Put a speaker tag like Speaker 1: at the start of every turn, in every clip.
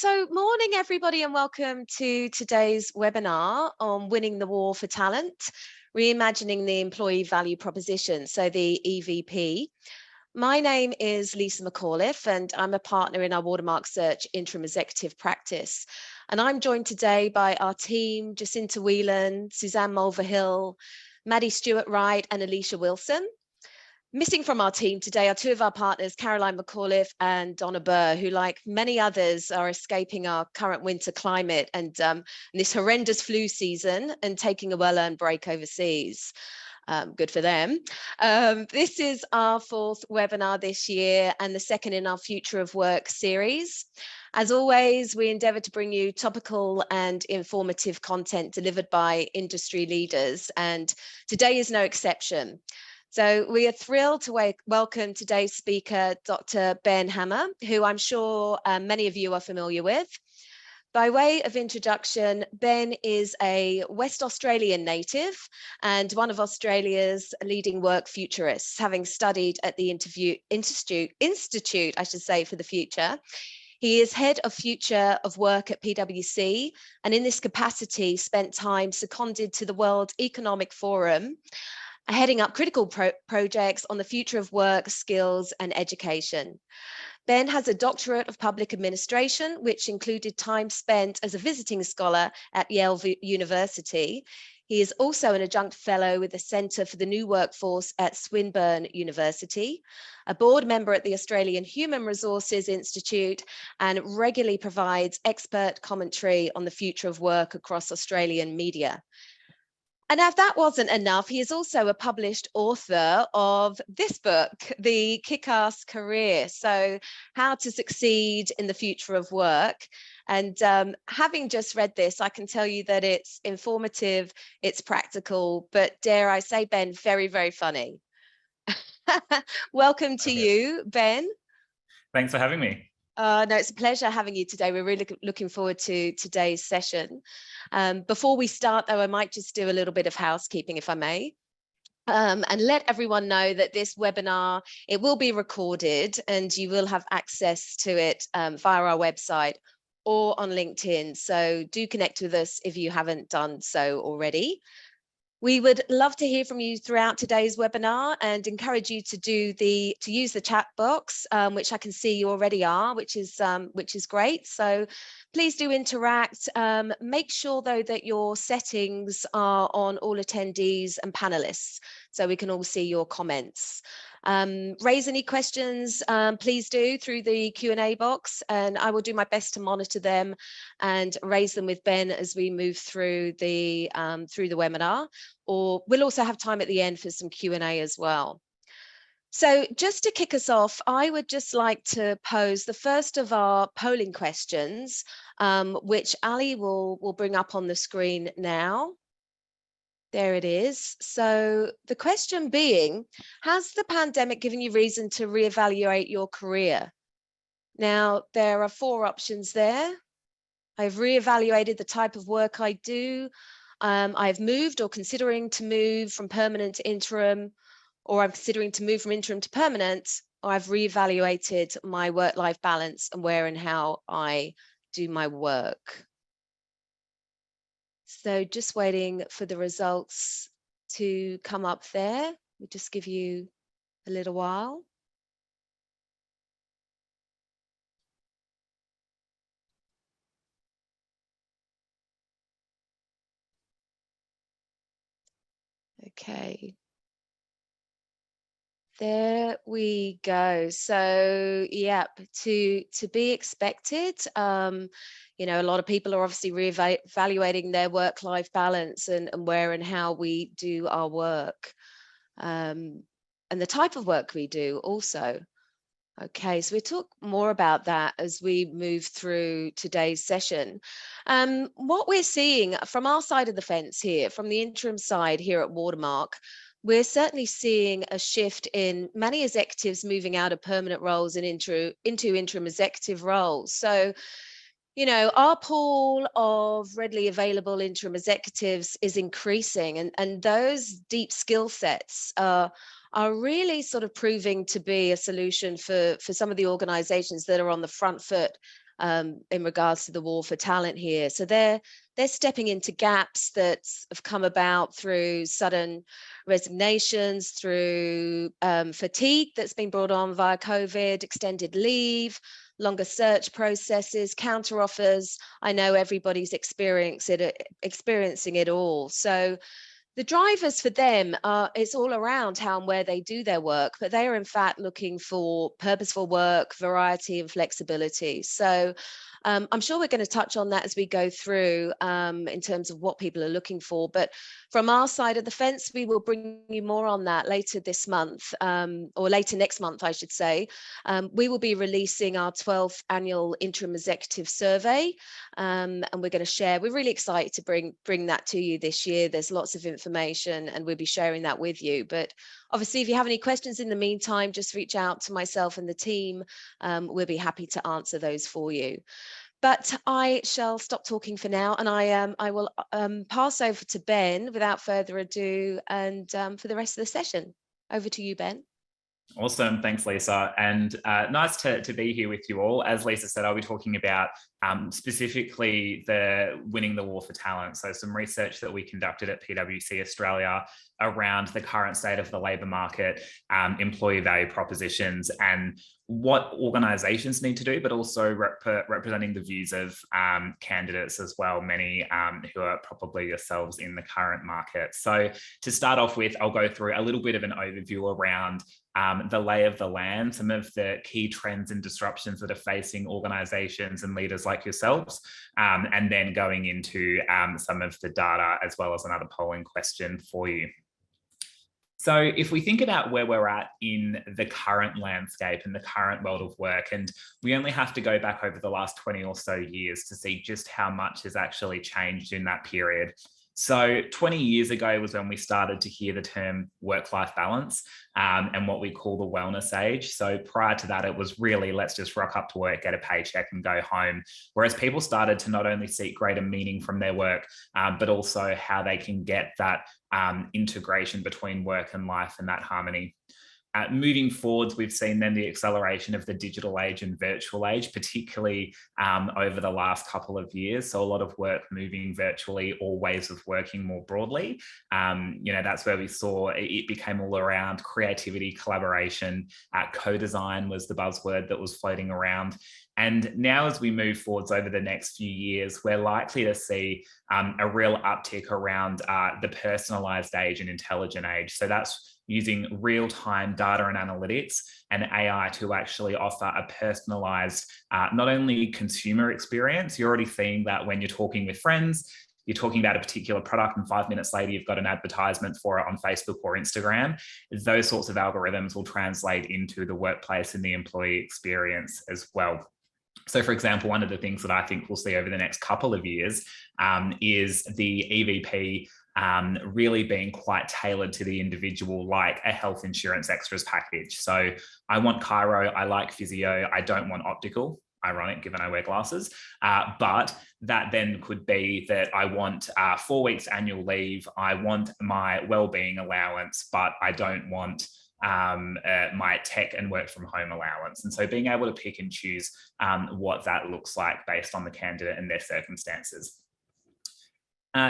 Speaker 1: Morning everybody, and welcome to today's webinar on winning the war for talent, reimagining the employee value proposition, so the EVP. My name is Lisa McAuliffe and I'm a partner in our Watermark Search Interim Executive Practice. And I'm joined today by our team, Jacinta Whelan, Suzanne Mulverhill, Maddie Stewart-Wright and Alicia Wilson. Missing from our team today are two of our partners, Caroline McAuliffe and Donna Burr, who, like many others, are escaping our current winter climate and this horrendous flu season and taking a well-earned break overseas. Good for them. This is our fourth webinar this year and the second in our Future of Work series. As always, we endeavour to bring you topical and informative content delivered by industry leaders, and today is no exception. So we are thrilled to welcome today's speaker, Dr. Ben Hammer, who I'm sure many of you are familiar with. By way of introduction, Ben is a West Australian native and one of Australia's leading work futurists, having studied at the Institute, I should say, for the Future. He is head of Future of Work at PwC, and in this capacity spent time seconded to the World Economic Forum, heading up critical projects on the future of work, skills and education. Ben has a doctorate of public administration, which included time spent as a visiting scholar at Yale University. He is also an adjunct fellow with the Centre for the New Workforce at Swinburne University, a board member at the Australian Human Resources Institute, and regularly provides expert commentary on the future of work across Australian media. And if that wasn't enough, he is also a published author of this book, The Kickass Career, so how to succeed in the future of work. And having just read this, I can tell you that it's informative, it's practical, but dare I say, Ben, very, very funny. Welcome to you, Ben.
Speaker 2: Thanks for having me.
Speaker 1: No, it's a pleasure having you today. We're really looking forward to today's session. Before we start, though, I might just do a little bit of housekeeping, if I may, and let everyone know that this webinar, it will be recorded and you will have access to it via our website or on LinkedIn. So do connect with us if you haven't done so already. We would love to hear from you throughout today's webinar and encourage you to use the chat box, which I can see you already are, which is great. So please do interact. Make sure though that your settings are on all attendees and panelists, so we can all see your comments. Raise any questions, please do, through the Q&A box, and I will do my best to monitor them and raise them with Ben as we move through the webinar. Or we'll also have time at the end for some Q&A as well. So just to kick us off, I would just like to pose the first of our polling questions, which Ali will bring up on the screen now. There it is. So the question being, has the pandemic given you reason to reevaluate your career? Now, there are four options there. I've reevaluated the type of work I do. I've moved or considering to move from permanent to interim, or I'm considering to move from interim to permanent, or I've reevaluated my work-life balance and where and how I do my work. So just waiting for the results to come up there. We'll just give you a little while. Okay. There we go. So, yep, to be expected. You know, a lot of people are obviously reevaluating their work-life balance and where and how we do our work, and the type of work we do also. Okay, so we talk more about that as we move through today's session. What we're seeing from our side of the fence here, from the interim side here at Watermark, we're certainly seeing a shift in many executives moving out of permanent roles and into interim executive roles. So, you know, our pool of readily available interim executives is increasing, and those deep skill sets are really sort of proving to be a solution for some of the organizations that are on the front foot in regards to the war for talent here. So they're stepping into gaps that have come about through sudden resignations, through fatigue that's been brought on via COVID, extended leave, longer search processes, counter offers. I know everybody's experiencing it all. So the drivers for them are, it's all around how and where they do their work, but they are in fact looking for purposeful work, variety and flexibility. So I'm sure we're going to touch on that as we go through in terms of what people are looking for. But from our side of the fence, we will bring you more on that later this month, or later next month, I should say. We will be releasing our 12th annual interim executive survey, and we're going to share. We're really excited to bring that to you this year. There's lots of information, and we'll be sharing that with you. But obviously, if you have any questions in the meantime, just reach out to myself and the team. We'll be happy to answer those for you. But I shall stop talking for now, and I will pass over to Ben without further ado, and for the rest of the session. Over to you, Ben.
Speaker 2: Awesome. Thanks, Lisa. And nice to be here with you all. As Lisa said, I'll be talking about specifically the winning the war for talent. So some research that we conducted at PwC Australia around the current state of the labour market, employee value propositions, and what organisations need to do, but also representing the views of candidates as well, many who are probably yourselves in the current market. So to start off with, I'll go through a little bit of an overview around the lay of the land, some of the key trends and disruptions that are facing organisations and leaders like yourselves, and then going into some of the data as well as another polling question for you. So if we think about where we're at in the current landscape and the current world of work, and we only have to go back over the last 20 or so years to see just how much has actually changed in that period. So 20 years ago was when we started to hear the term work-life balance and what we call the wellness age. So prior to that, it was really, let's just rock up to work, get a paycheck and go home. Whereas people started to not only seek greater meaning from their work, but also how they can get that integration between work and life and that harmony. Moving forwards, we've seen then the acceleration of the digital age and virtual age, particularly over the last couple of years. So a lot of work moving virtually, or ways of working more broadly. That's where we saw it became all around creativity, collaboration. Co-design was the buzzword that was floating around. And now as we move forwards over the next few years, we're likely to see a real uptick around the personalised age and intelligent age. So that's using real-time data and analytics and AI to actually offer a personalised, not only consumer experience. You're already seeing that when you're talking with friends, you're talking about a particular product and 5 minutes later, you've got an advertisement for it on Facebook or Instagram. Those sorts of algorithms will translate into the workplace and the employee experience as well. So for example, one of the things that I think we'll see over the next couple of years is the EVP really being quite tailored to the individual, like a health insurance extras package. So I want chiro, I like physio, I don't want optical. Ironic, given I wear glasses, but that then could be that I want 4 weeks annual leave, I want my wellbeing allowance, but I don't want my tech and work from home allowance. And so being able to pick and choose what that looks like based on the candidate and their circumstances.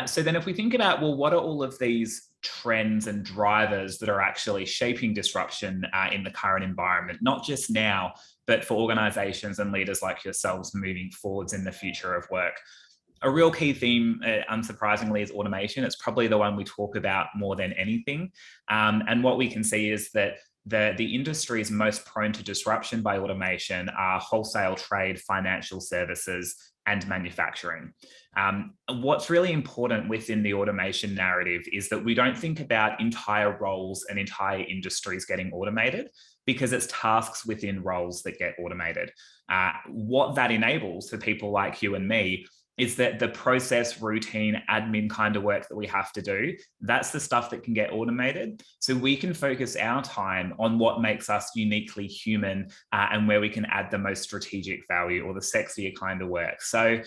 Speaker 2: So then if we think about, well, what are all of these trends and drivers that are actually shaping disruption in the current environment, not just now, but for organizations and leaders like yourselves moving forwards in the future of work? A real key theme, unsurprisingly, is automation. It's probably the one we talk about more than anything. And what we can see is that the industries most prone to disruption by automation are wholesale trade, financial services, and manufacturing. What's really important within the automation narrative is that we don't think about entire roles and entire industries getting automated, because it's tasks within roles that get automated. What that enables for people like you and me is that the process, routine, admin kind of work that we have to do, that's the stuff that can get automated. So we can focus our time on what makes us uniquely human and where we can add the most strategic value, or the sexier kind of work. So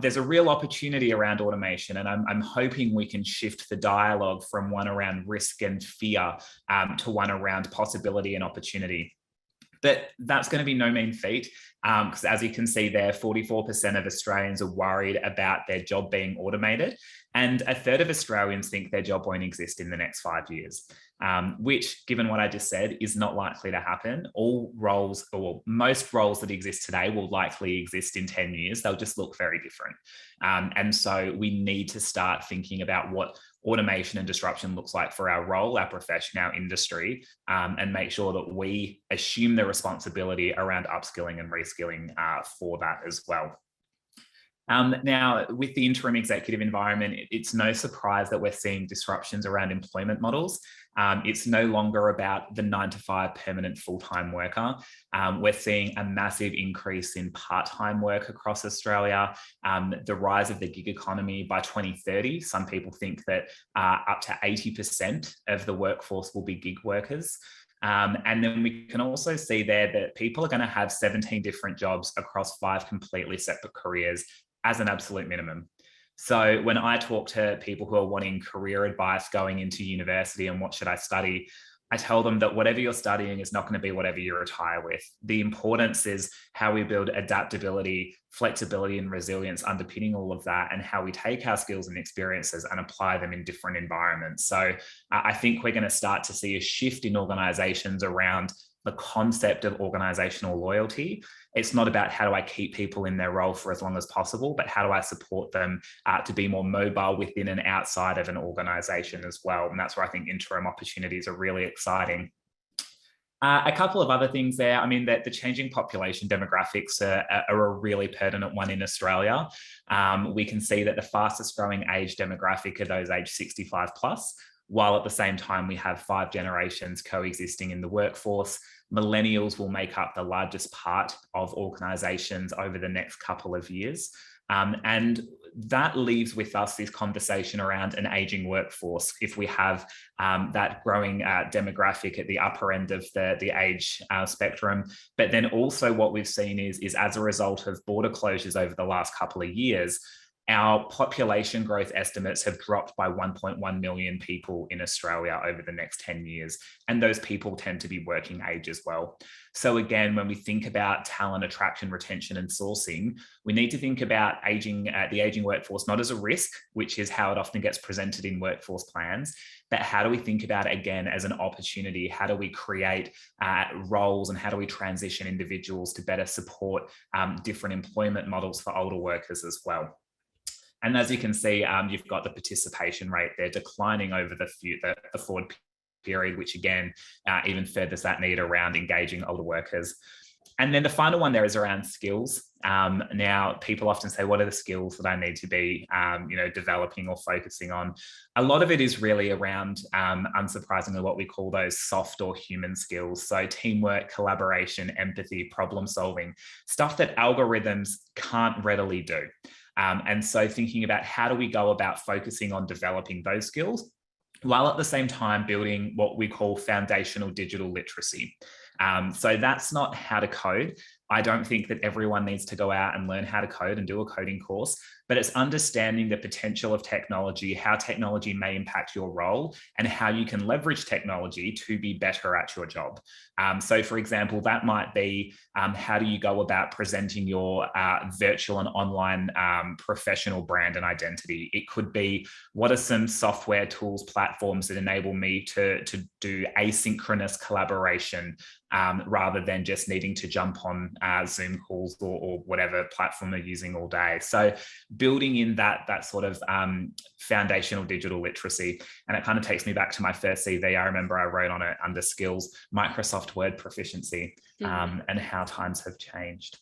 Speaker 2: there's a real opportunity around automation, and I'm hoping we can shift the dialogue from one around risk and fear to one around possibility and opportunity. But that's going to be no mean feat. Because as you can see there, 44% of Australians are worried about their job being automated, and a third of Australians think their job won't exist in the next 5 years, which, given what I just said, is not likely to happen. All roles, or most roles that exist today, will likely exist in 10 years. They'll just look very different. And so we need to start thinking about what automation and disruption looks like for our role, our profession, our industry, and make sure that we assume the responsibility around upskilling and reskilling for that as well. Now, with the interim executive environment, it's no surprise that we're seeing disruptions around employment models. It's no longer about the 9-to-5 permanent full-time worker. We're seeing a massive increase in part-time work across Australia, the rise of the gig economy by 2030. Some people think that up to 80% of the workforce will be gig workers. And then we can also see there that people are going to have 17 different jobs across 5 completely separate careers as an absolute minimum. So when I talk to people who are wanting career advice going into university and what should I study, I tell them that whatever you're studying is not going to be whatever you retire with. The importance is how we build adaptability, flexibility, and resilience underpinning all of that, and how we take our skills and experiences and apply them in different environments. So I think we're going to start to see a shift in organizations around the concept of organizational loyalty. It's not about how do I keep people in their role for as long as possible, but how do I support them to be more mobile within and outside of an organization as well. And that's where I think interim opportunities are really exciting. A couple of other things there. I mean, that the changing population demographics are a really pertinent one in Australia. We can see that the fastest growing age demographic are those aged 65 plus, while at the same time we have 5 generations coexisting in the workforce. Millennials will make up the largest part of organizations over the next couple of years. And that leaves with us this conversation around an aging workforce. If we have that growing demographic at the upper end of the age spectrum, but then also what we've seen is as a result of border closures over the last couple of years, our population growth estimates have dropped by 1.1 million people in Australia over the next 10 years. And those people tend to be working age as well. So again, when we think about talent attraction, retention, and sourcing, we need to think about the aging workforce, not as a risk, which is how it often gets presented in workforce plans, but how do we think about it again as an opportunity? How do we create roles, and how do we transition individuals to better support different employment models for older workers as well? And as you can see, you've got the participation rate there declining over the forward period, which again, even furthers that need around engaging older workers. And then the final one there is around skills. Now, people often say, what are the skills that I need to be developing or focusing on? A lot of it is really around, unsurprisingly, what we call those soft or human skills. So teamwork, collaboration, empathy, problem solving, stuff that algorithms can't readily do. And so thinking about how do we go about focusing on developing those skills, while at the same time building what we call foundational digital literacy. So that's not how to code. I don't think that everyone needs to go out and learn how to code and do a coding course, but it's understanding the potential of technology, how technology may impact your role, and how you can leverage technology to be better at your job. So for example, that might be how do you go about presenting your virtual and online professional brand and identity? It could be, what are some software tools, platforms that enable me to do asynchronous collaboration rather than just needing to jump on Zoom calls or whatever platform they're using all day. So building in that sort of foundational digital literacy. And it kind of takes me back to my first CV. I remember I wrote on it under skills, Microsoft Word proficiency, and how times have changed.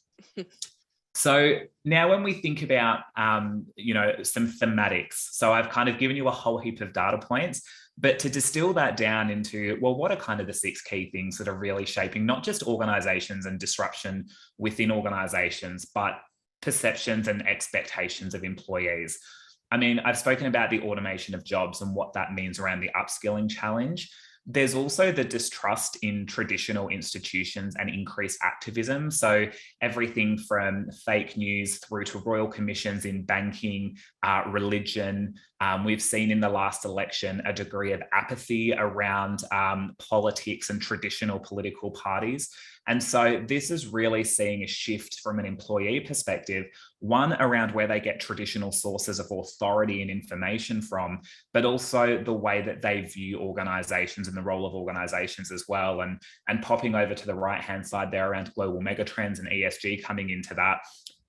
Speaker 2: So now when we think about, some thematics, so I've kind of given you a whole heap of data points, but to distill that down into, well, what are kind of the 6 key things that are really shaping not just organizations and disruption within organizations, but perceptions and expectations of employees? I mean, I've spoken about the automation of jobs and what that means around the upskilling challenge. There's also the distrust in traditional institutions and increased activism. So everything from fake news through to royal commissions in banking, religion, We've seen in the last election a degree of apathy around politics and traditional political parties. And so this is really seeing a shift from an employee perspective, one around where they get traditional sources of authority and information from, but also the way that they view organizations and the role of organizations as well. And popping over to the right-hand side there around global megatrends and ESG coming into that,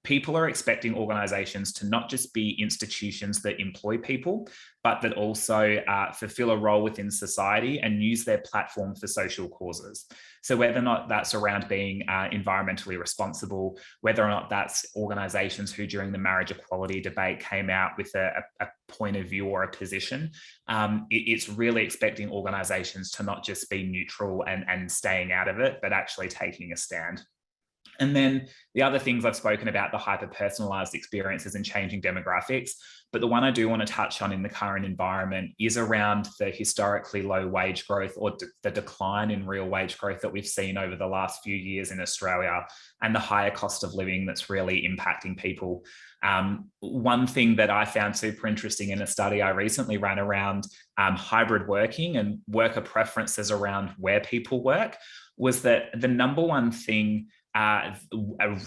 Speaker 2: people are expecting organizations to not just be institutions that employ people, but that also fulfill a role within society and use their platform for social causes. So whether or not that's around being environmentally responsible, whether or not that's organizations who during the marriage equality debate came out with a point of view or a position, it's really expecting organizations to not just be neutral and staying out of it, but actually taking a stand. And then the other things I've spoken about, the hyper-personalized experiences and changing demographics. But the one I do want to touch on in the current environment is around the historically low wage growth, or the decline in real wage growth that we've seen over the last few years in Australia, and the higher cost of living that's really impacting people. One thing that I found super interesting in a study I recently ran around hybrid working and worker preferences around where people work was that the number one thing, a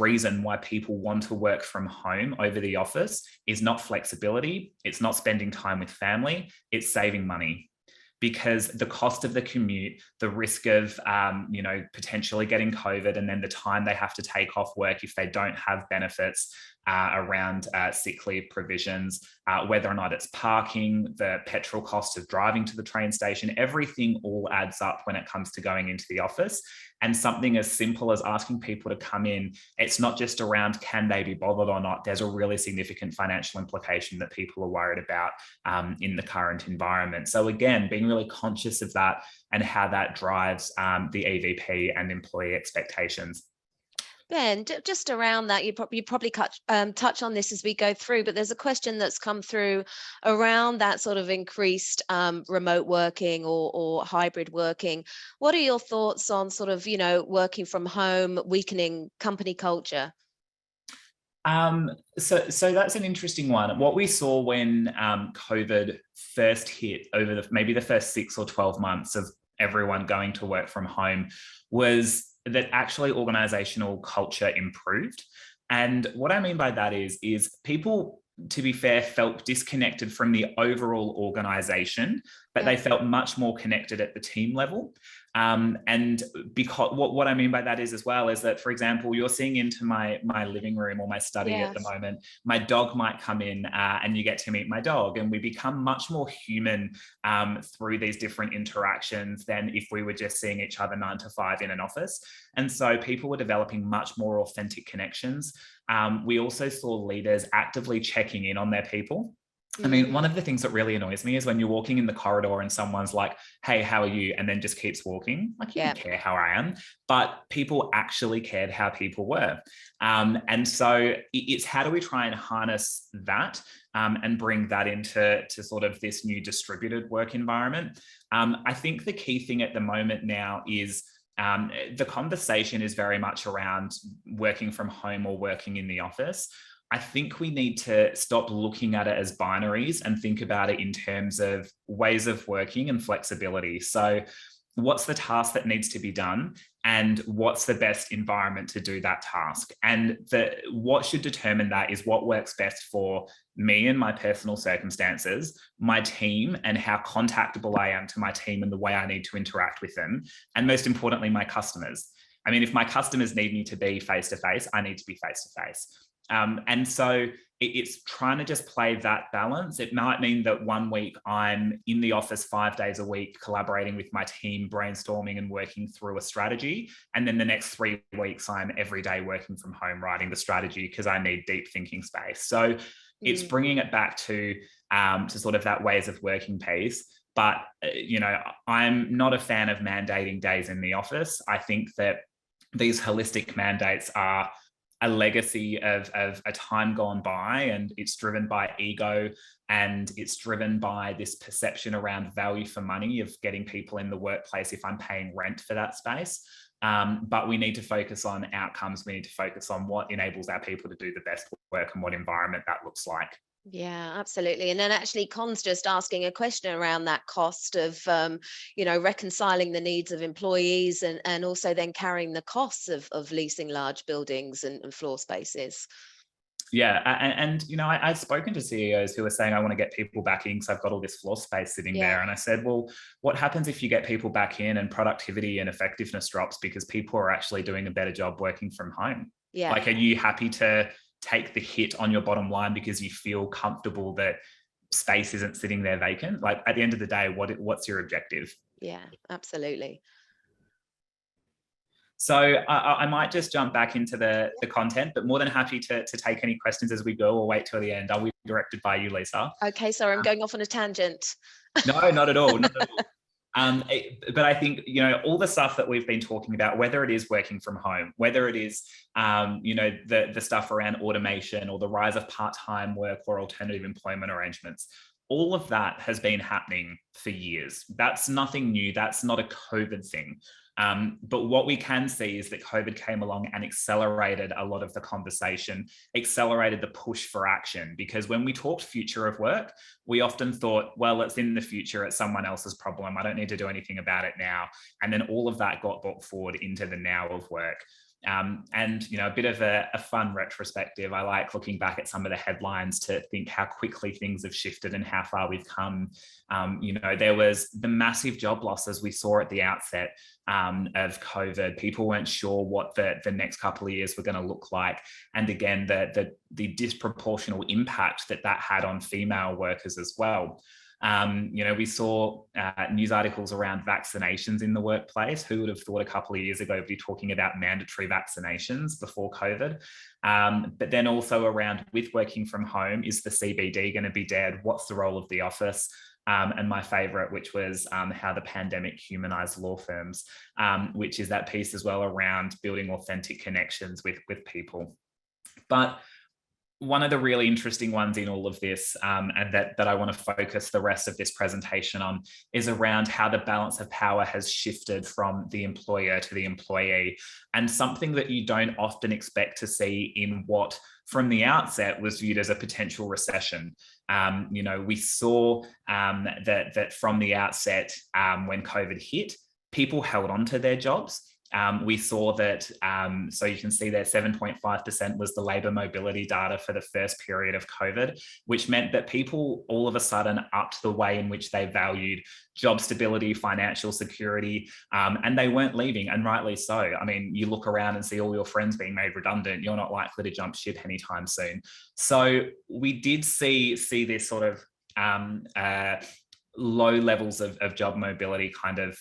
Speaker 2: reason why people want to work from home over the office is not flexibility, it's not spending time with family, it's saving money. Because the cost of the commute, the risk of potentially getting COVID, and then the time they have to take off work if they don't have benefits around sick leave provisions, whether or not it's parking, the petrol cost of driving to the train station, everything all adds up when it comes to going into the office. And something as simple as asking people to come in, it's not just around can they be bothered or not. There's a really significant financial implication that people are worried about in the current environment. So again, being really conscious of that and how that drives the EVP and employee expectations.
Speaker 1: Ben, just around that, you probably touch on this as we go through, but there's a question that's come through around that sort of increased remote working or hybrid working. What are your thoughts on sort of, working from home, weakening company culture?
Speaker 2: So that's an interesting one. What we saw when COVID first hit over maybe the first 6 or 12 months of everyone going to work from home was that actually organizational culture improved. And what I mean by that is people, to be fair, felt disconnected from the overall organization, but they felt much more connected at the team level. And because what I mean by that is as well is that, for example, you're seeing into my living room or my study at the moment, my dog might come in and you get to meet my dog, and we become much more human through these different interactions than if we were just seeing each other 9 to 5 in an office. And so people were developing much more authentic connections. We also saw leaders actively checking in on their people. I mean, one of the things that really annoys me is when you're walking in the corridor and someone's like, hey, how are you? And then just keeps walking. Like, you don't care how I am. But people actually cared how people were. And so it's how do we try and harness that and bring that into sort of this new distributed work environment? I think the key thing at the moment now is the conversation is very much around working from home or working in the office. I think we need to stop looking at it as binaries and think about it in terms of ways of working and flexibility. So what's the task that needs to be done and what's the best environment to do that task? And what should determine that is what works best for me and my personal circumstances, my team, and how contactable I am to my team and the way I need to interact with them. And most importantly, my customers. I mean, if my customers need me to be face-to-face, I need to be face-to-face. And so it's trying to just play that balance. It might mean that one week I'm in the office 5 days a week, collaborating with my team, brainstorming and working through a strategy. And then the next 3 weeks, I'm every day working from home, writing the strategy because I need deep thinking space. So it's bringing it back to sort of that ways of working piece. But, I'm not a fan of mandating days in the office. I think that these holistic mandates are a legacy of a time gone by, and it's driven by ego, and it's driven by this perception around value for money of getting people in the workplace if I'm paying rent for that space. But we need to focus on outcomes. We need to focus on what enables our people to do the best work and what environment that looks like.
Speaker 1: Yeah, absolutely. And then actually Con's just asking a question around that cost of, reconciling the needs of employees and also then carrying the costs of leasing large buildings and floor spaces.
Speaker 2: Yeah, I've spoken to CEOs who are saying, I want to get people back in because I've got all this floor space sitting
Speaker 1: Yeah,
Speaker 2: there. And I said, well, what happens if you get people back in and productivity and effectiveness drops because people are actually doing a better job working from home?
Speaker 1: yeah,
Speaker 2: Like, are you happy to take the hit on your bottom line because you feel comfortable that space isn't sitting there vacant? Like, at the end of the day, what's your objective?
Speaker 1: yeah, absolutely.
Speaker 2: So I might just jump back into the content, but more than happy to take any questions as we go, or wait till the end. Are we directed by you, Lisa?
Speaker 1: Okay, sorry, I'm going off on a tangent.
Speaker 2: No, not at all. Not at all. But I think, all the stuff that we've been talking about, whether it is working from home, whether it is, the stuff around automation or the rise of part-time work or alternative employment arrangements, all of that has been happening for years. That's nothing new. That's not a COVID thing. But what we can see is that COVID came along and accelerated a lot of the conversation, accelerated the push for action. Because when we talked future of work, we often thought, well, it's in the future, it's someone else's problem. I don't need to do anything about it now. And then all of that got brought forward into the now of work. A bit of a fun retrospective. I like looking back at some of the headlines to think how quickly things have shifted and how far we've come. There was the massive job losses we saw at the outset of COVID. People weren't sure what the next couple of years were going to look like. And again, the disproportional impact that had on female workers as well. We saw news articles around vaccinations in the workplace. Who would have thought a couple of years ago we'd be talking about mandatory vaccinations before COVID? But then also around, with working from home, is the CBD going to be dead? What's the role of the office? And my favorite, which was how the pandemic humanized law firms, which is that piece as well around building authentic connections with people. But one of the really interesting ones in all of this, and that I want to focus the rest of this presentation on, is around how the balance of power has shifted from the employer to the employee, and something that you don't often expect to see in what from the outset was viewed as a potential recession. We saw that from the outset, when COVID hit, people held on to their jobs. We saw that, so you can see there 7.5% was the labour mobility data for the first period of COVID, which meant that people all of a sudden upped the way in which they valued job stability, financial security, and they weren't leaving, and rightly so. I mean, you look around and see all your friends being made redundant, you're not likely to jump ship anytime soon. So we did see this sort of low levels of job mobility kind of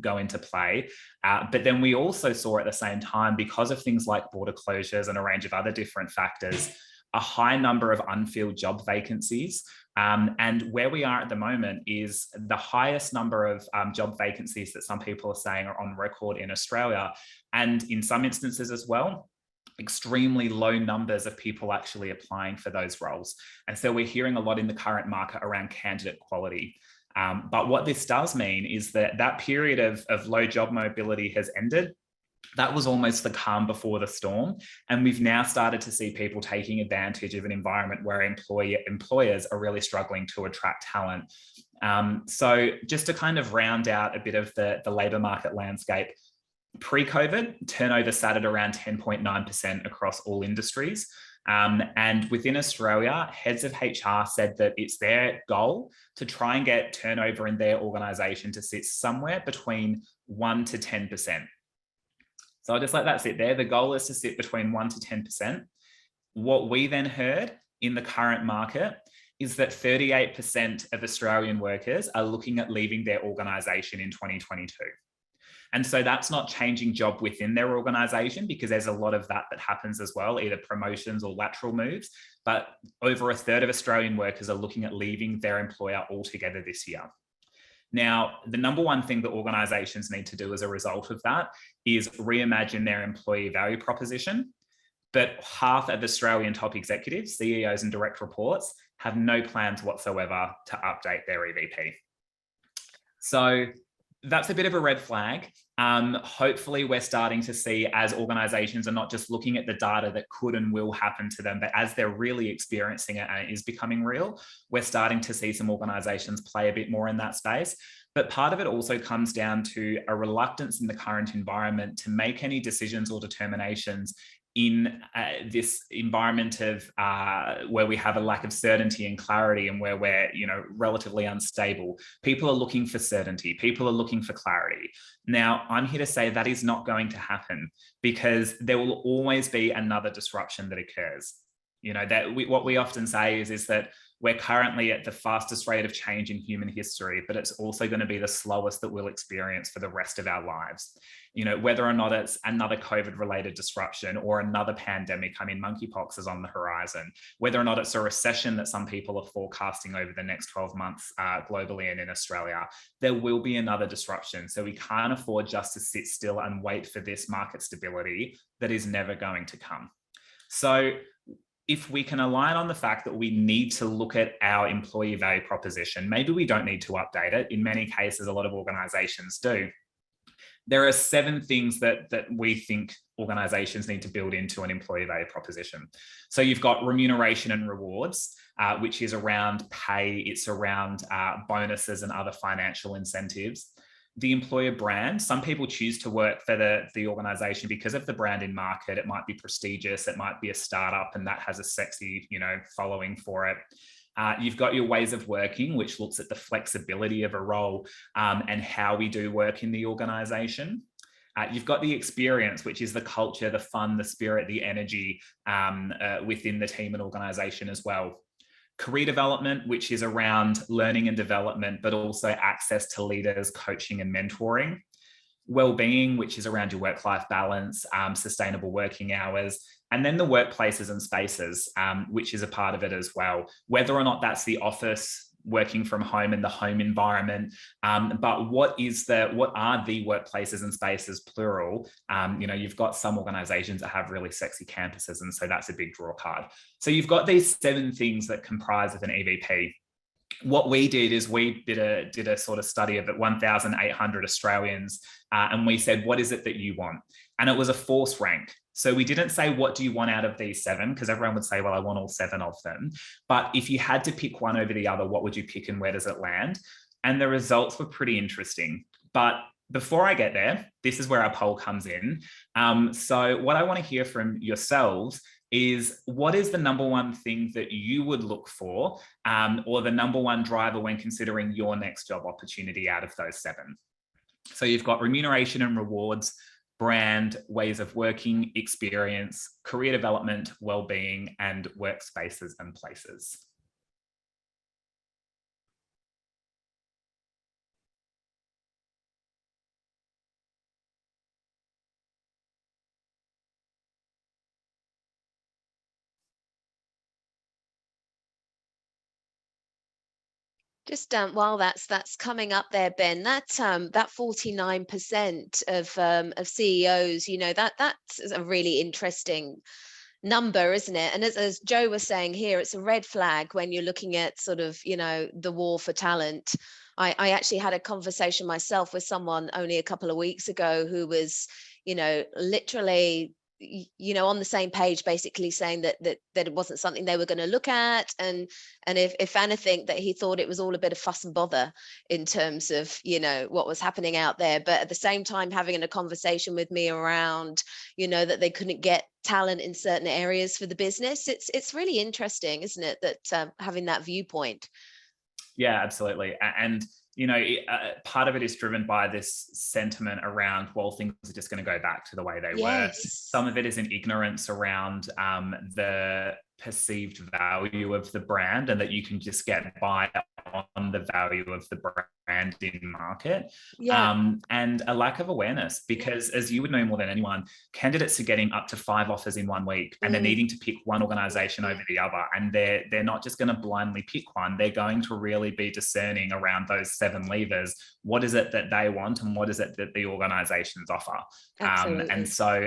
Speaker 2: go into play. But then we also saw at the same time, because of things like border closures and a range of other different factors, a high number of unfilled job vacancies. And where we are at the moment is the highest number of job vacancies that some people are saying are on record in Australia. And in some instances as well, extremely low numbers of people actually applying for those roles. And so we're hearing a lot in the current market around candidate quality. But what this does mean is that period of low job mobility has ended. That was almost the calm before the storm. And we've now started to see people taking advantage of an environment where employers are really struggling to attract talent. So just to kind of round out a bit of the labour market landscape, pre-COVID, turnover sat at around 10.9% across all industries. And within Australia, heads of HR said that it's their goal to try and get turnover in their organisation to sit somewhere between 1 to 10%. So I'll just let that sit there. The goal is to sit between 1 to 10%. What we then heard in the current market is that 38% of Australian workers are looking at leaving their organisation in 2022. And so that's not changing job within their organisation, because there's a lot of that happens as well, either promotions or lateral moves. But over a third of Australian workers are looking at leaving their employer altogether this year. Now, the number one thing that organisations need to do as a result of that is reimagine their employee value proposition. But half of Australian top executives, CEOs and direct reports, have no plans whatsoever to update their EVP. So that's a bit of a red flag. Hopefully we're starting to see, as organizations are not just looking at the data that could and will happen to them, but as they're really experiencing it and it is becoming real, we're starting to see some organizations play a bit more in that space. But part of it also comes down to a reluctance in the current environment to make any decisions or determinations in this environment of where we have a lack of certainty and clarity, and where we're, relatively unstable. People are looking for certainty. People are looking for clarity. Now, I'm here to say that is not going to happen, because there will always be another disruption that occurs. What we often say is that we're currently at the fastest rate of change in human history, but it's also going to be the slowest that we'll experience for the rest of our lives. Whether or not it's another COVID-related disruption or another pandemic, monkeypox is on the horizon, whether or not it's a recession that some people are forecasting over the next 12 months globally and in Australia, there will be another disruption. So we can't afford just to sit still and wait for this market stability that is never going to come. So if we can align on the fact that we need to look at our employee value proposition, maybe we don't need to update it. In many cases, a lot of organizations do. There are 7 things that we think organizations need to build into an employee value proposition. So you've got remuneration and rewards, which is around pay. It's around bonuses and other financial incentives. The employer brand, some people choose to work for the organization because of the brand in market. It might be prestigious, it might be a startup, and that has a sexy, following for it. You've got your ways of working, which looks at the flexibility of a role and how we do work in the organization. You've got the experience, which is the culture, the fun, the spirit, the energy within the team and organization as well. Career development, which is around learning and development, but also access to leaders, coaching and mentoring. Wellbeing, which is around your work-life balance, sustainable working hours, and then the workplaces and spaces, which is a part of it as well. Whether or not that's the office, working from home in the home environment, but what are the workplaces and spaces, plural? You've got some organizations that have really sexy campuses, and so that's a big draw card. So you've got these 7 things that comprise of an EVP. What we did is we did a sort of study of 1,800 Australians, and we said, what is it that you want? And it was a force rank. So we didn't say, what do you want out of these 7? Because everyone would say, well, I want all 7 of them. But if you had to pick one over the other, what would you pick and where does it land? And the results were pretty interesting. But before I get there, this is where our poll comes in. So what I want to hear from yourselves is, what is the number one thing that you would look for, or the number one driver when considering your next job opportunity out of those 7? So you've got remuneration and rewards, brand, ways of working, experience, career development, well-being, and workspaces and places.
Speaker 1: Just while that's coming up there, Ben, that 49% of CEOs, that's a really interesting number, isn't it? And as Joe was saying here, it's a red flag when you're looking at sort of, the war for talent. I actually had a conversation myself with someone only a couple of weeks ago who was, literally on the same page, basically saying that it wasn't something they were going to look at, and if anything, that he thought it was all a bit of fuss and bother in terms of what was happening out there, but at the same time having a conversation with me around that they couldn't get talent in certain areas for the business. It's really interesting, isn't it, that having that viewpoint.
Speaker 2: Yeah, absolutely. And part of it is driven by this sentiment around, well, things are just going to go back to the way they were. Some of it is an ignorance around the perceived value of the brand, and that you can just get by on the value of the brand in market. And a lack of awareness, because as you would know more than anyone, candidates are getting up to 5 offers in 1 week, and they're needing to pick one organization over the other, and they're not just going to blindly pick one. They're going to really be discerning around those 7 levers. What is it that they want, and what is it that the organizations offer? And so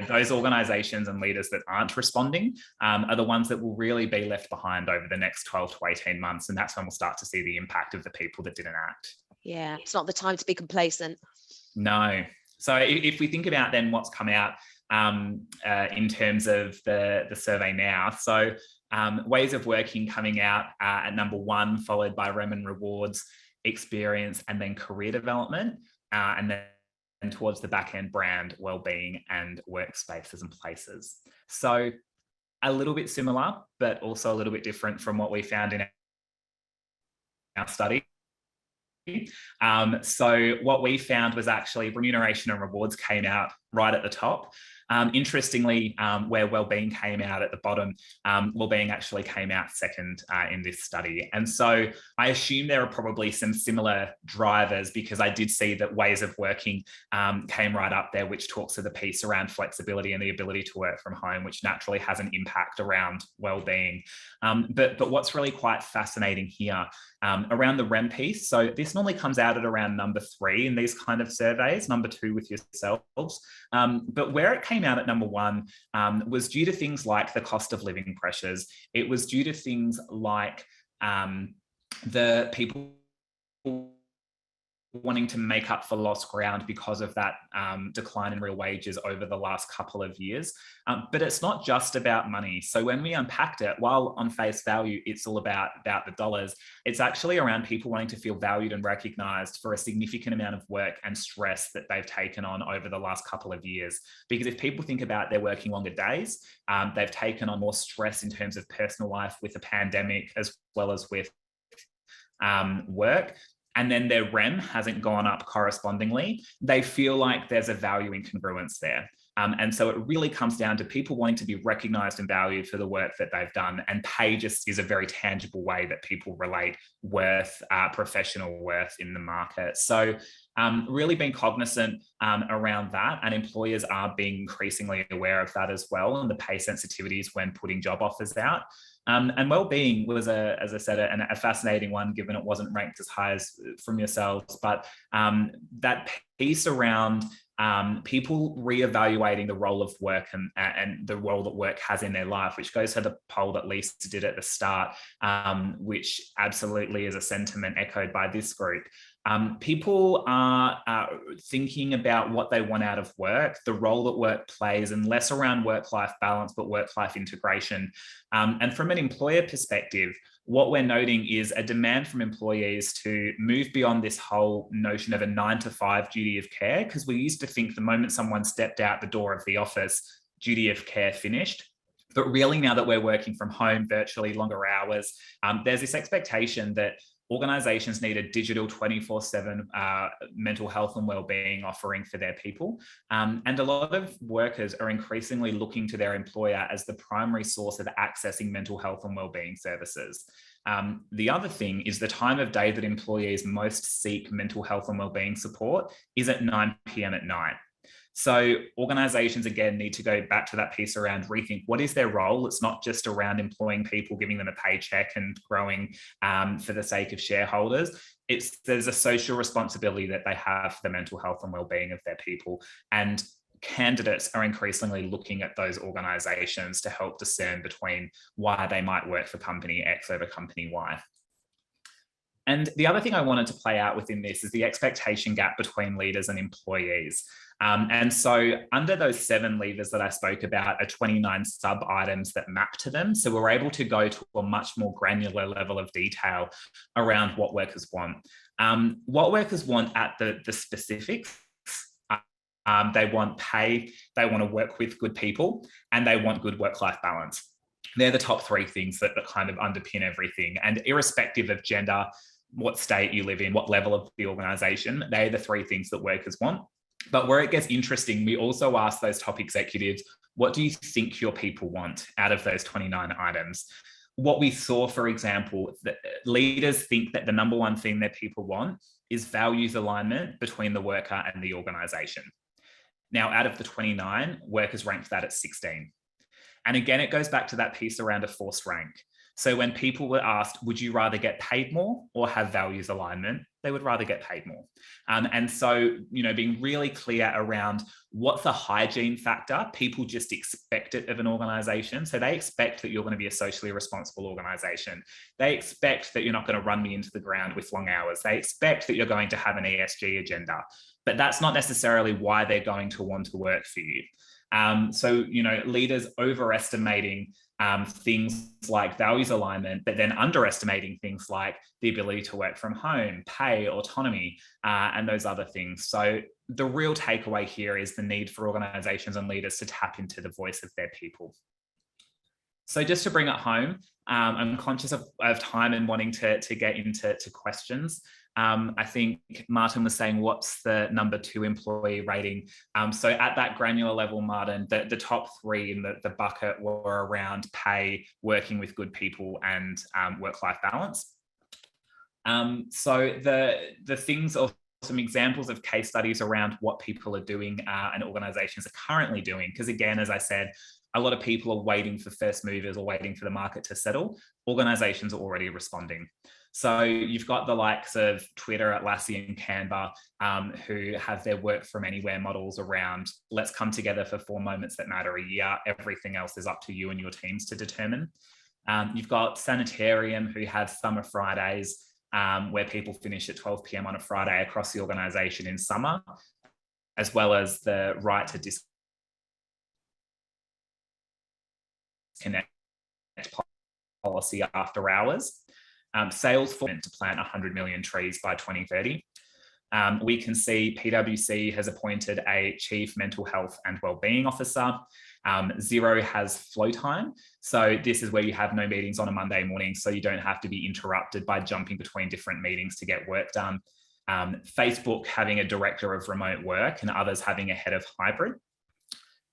Speaker 2: those organizations and leaders that aren't responding are the ones that will really be left behind over the next 12 to 18 months, and that's when we'll start to see the impact of the people that didn't act.
Speaker 1: Yeah, it's not the time to be complacent.
Speaker 2: No. So if we think about then what's come out in terms of the survey now, so ways of working coming out at number 1, followed by rem and rewards, experience, and then career development, and then towards the back end, brand, well-being, and workspaces and places. So a little bit similar, but also a little bit different from what we found in our study. So what we found was actually remuneration and rewards came out right at the top. Interestingly, where wellbeing came out at the bottom, wellbeing actually came out second in this study. And so I assume there are probably some similar drivers, because I did see that ways of working came right up there, which talks to the piece around flexibility and the ability to work from home, which naturally has an impact around wellbeing. But what's really quite fascinating here around the REM piece, so this normally comes out at around number 3 in these kind of surveys, number 2 with yourselves. But where it came out at number 1 was due to things like the cost of living pressures. It was due to things like the people wanting to make up for lost ground because of that decline in real wages over the last couple of years. But it's not just about money. So when we unpacked it, while on face value, it's all about the dollars, it's actually around people wanting to feel valued and recognized for a significant amount of work and stress that they've taken on over the last couple of years. Because if people think about their working longer days, they've taken on more stress in terms of personal life with the pandemic, as well as with work. And then their REM hasn't gone up correspondingly, they feel like there's a value incongruence there. And so it really comes down to people wanting to be recognized and valued for the work that they've done. And pay just is a very tangible way that people relate worth, professional worth in the market. So really being cognizant around that, and employers are being increasingly aware of that as well, and the pay sensitivities when putting job offers out. And wellbeing was, as I said, a fascinating one, given it wasn't ranked as high as from yourselves. But that piece around people reevaluating the role of work and the role that work has in their life, which goes to the poll that Lisa did at the start, which absolutely is a sentiment echoed by this group. People are thinking about what they want out of work, the role that work plays, and less around work-life balance, but work-life integration. And from an employer perspective, what we're noting is a demand from employees to move beyond this whole notion of a 9-to-5 duty of care, because we used to think the moment someone stepped out the door of the office, duty of care finished. But really, now that we're working from home, virtually longer hours, there's this expectation that organizations need a digital 24/7 mental health and wellbeing offering for their people. And a lot of workers are increasingly looking to their employer as the primary source of accessing mental health and wellbeing services. The other thing is the time of day that employees most seek mental health and wellbeing support is at 9 p.m. at night. So organizations, again, need to go back to that piece around rethink what is their role. It's not just around employing people, giving them a paycheck and growing for the sake of shareholders. There's a social responsibility that they have for the mental health and wellbeing of their people. And candidates are increasingly looking at those organizations to help discern between why they might work for company X over company Y. And the other thing I wanted to play out within this is the expectation gap between leaders and employees. And so under those 7 levers that I spoke about are 29 sub items that map to them. So we're able to go to a much more granular level of detail around what workers want. What workers want at the specifics. They want pay, they want to work with good people, and they want good work-life balance. They're the top 3 things that kind of underpin everything. And irrespective of gender, what state you live in, what level of the organization, they're the 3 things that workers want. But where it gets interesting, we also ask those top executives, what do you think your people want out of those 29 items? What we saw, for example, that leaders think that the number 1 thing that people want is values alignment between the worker and the organization. Now, out of the 29, workers ranked that at 16. And again, it goes back to that piece around a forced rank. So when people were asked, would you rather get paid more or have values alignment? They would rather get paid more. And so, being really clear around what's the hygiene factor. People just expect it of an organization. So they expect that you're going to be a socially responsible organization. They expect that you're not going to run me into the ground with long hours. They expect that you're going to have an ESG agenda, but that's not necessarily why they're going to want to work for you. So, leaders overestimating things like values alignment, but then underestimating things like the ability to work from home, pay, autonomy, and those other things. So the real takeaway here is the need for organizations and leaders to tap into the voice of their people. So just to bring it home, I'm conscious of time and wanting to get into questions. I think Martin was saying, what's the number 2 employee rating? So at that granular level, Martin, the top 3 in the bucket were around pay, working with good people, and work-life balance. So the things, or some examples of case studies around what people are doing and organizations are currently doing. Because again, as I said, a lot of people are waiting for first movers or waiting for the market to settle. Organizations are already responding. So you've got the likes of Twitter, Atlassian, and Canva, who have their work from anywhere models around, let's come together for 4 moments that matter a year. Everything else is up to you and your teams to determine. You've got Sanitarium, who have summer Fridays, where people finish at 12 p.m. on a Friday across the organization in summer, as well as the right to disconnect policy after hours. Salesforce to plant 100 million trees by 2030. We can see PwC has appointed a Chief Mental Health and Wellbeing Officer. Xero has flow time. So this is where you have no meetings on a Monday morning, so you don't have to be interrupted by jumping between different meetings to get work done. Facebook having a director of remote work and others having a head of hybrid.